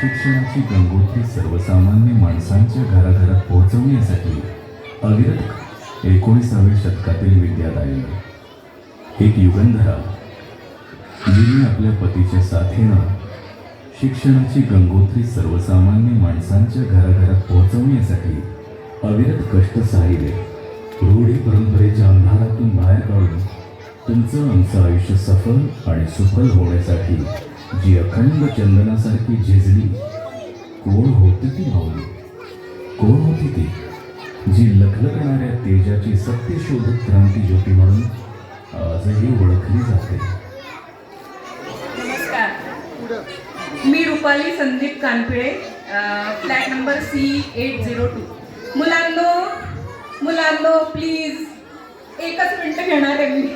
शिक्षणाची गंगोत्री सर्वसामान्य माणसांच्या घराघरात पोहोचवण्यासाठी अविरत 19व्या शतकातील विद्यादायी एक युगंधरा जिने आपल्या पतीच्या साथीनं शिक्षणाची गंगोत्री सर्वसामान्य माणसांच्या घराघरात पोहोचवण्यासाठी अविरत कष्ट सहायले रूढी परंपरेच्या अंधारातून बाहेर काढून तुमचं आमचं आयुष्य सफल आणि सुफल होण्यासाठी जी अखंड चंदनासारखी झिजली, कोण होती ती माऊली? कोण होती ती जी लखलखणाऱ्या तेजाची सत्यशोधक क्रांती ज्योती म्हणून आजही ओळखली जाते? नमस्कार, मी Rupali Sandeep Kanpile, flat number C802. मुलांनो प्लीज एकच मिनिट घेणार आहे मी.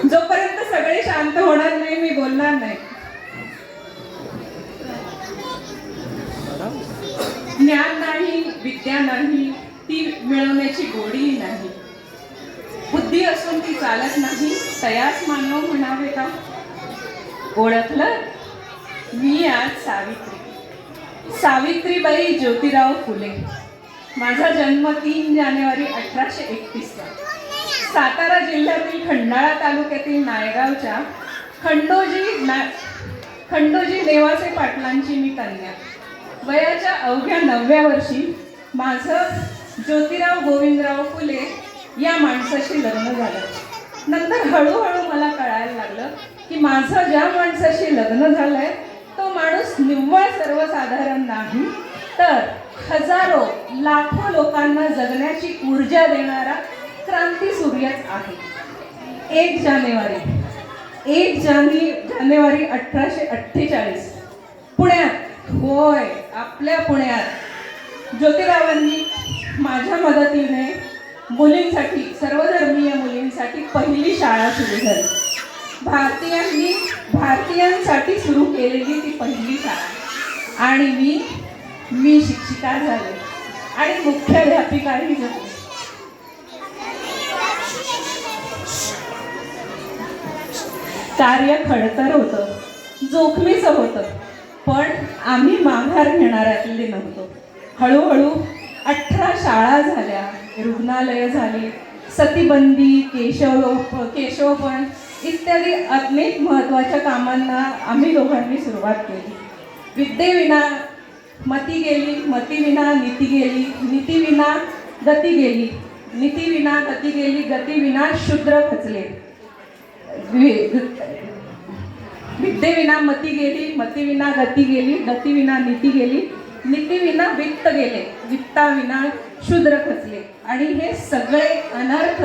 जोपर्यंत सगळे शांत होणार नाही मी बोलणार नाही. ज्ञान नाही, विद्या नाही, ती मिळवण्याची गोडीही नाही. बुद्धी असून ती चालत नाही, तयाच मानव म्हणावे का? ओळखलं? मी आज सावित्रीबाई ज्योतिराव फुले. माझा जन्म 3 जानेवारी 1831चा. सातारा जिल्ह्यातील खंडाळा तालुक्यातील नायगावच्या खंडोजी नेवासे पाटलांची मी कन्या. वयाच्या अवघ्या 9व्या वर्षी माझं ज्योतिराव गोविंदराव फुले या माणसाशी लग्न झालं. नंतर हळूहळू मला कळायला लागलं की माझं ज्या माणसाशी लग्न झालंय तो माणूस निव्वळ सर्वसाधारण नाही, तर हजारो लाखो लोकांना जगण्याची ऊर्जा देणारा क्रांती सूर्यच आहे. 1 जानेवारी 1848 पुण्यात, होय आपल्या पुण्यात, ज्योतिरावांनी माझ्या मदतीने मुलींसाठी, सर्वधर्मीय मुलींसाठी पहिली शाळा सुरू झाली. भारतीयांसाठी सुरू केलेली ती पहिली शाळा. आणि मी शिक्षिका झाले आणि मुख्याध्यापिकाही झाले. कार्य खडतर होतं, जोखमीचं होतं, पण आम्ही माघार घेणाऱ्यातले नव्हतो. हळूहळू 18 शाळा झाल्या, रुग्णालयं झाली, सतीबंदी, केशवपण इत्यादी अनेक महत्त्वाच्या कामांना आम्ही दोघांनी सुरुवात केली. विद्येविना मती गेली, मतीविना नीती गेली, नीतीविना गती गेली, नीतीविना गती गेली, गतीविना शूद्र खचले. विद्येविना मती गेली, मतीविना गती गेली, गतीविना नीती गेली, नीतीविना वित्त गेले, वित्ताविना शूद्र खचले. आणि हे सगळे अनर्थ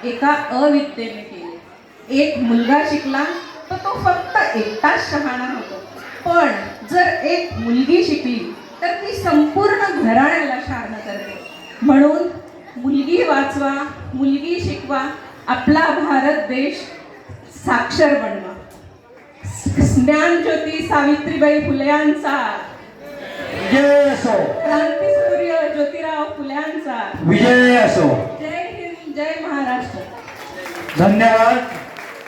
एका अविद्येने केले. एक मुलगा शिकला तर तो फक्त एकटाच शहाणा होतो, पण जर एक मुलगी शिकली तर ती संपूर्ण घराण्याला शहाणा करते. म्हणून मुलगी वाचवा, मुलगी शिकवा, आपला भारत देश साक्षर बनवा. ज्ञानज्योती सावित्रीबाई फुले यांचा विजय असो. क्रांतीसूर्य ज्योतिराव फुल्यांचा विजय असो. जय हिंद, जय महाराष्ट्र. धन्यवाद.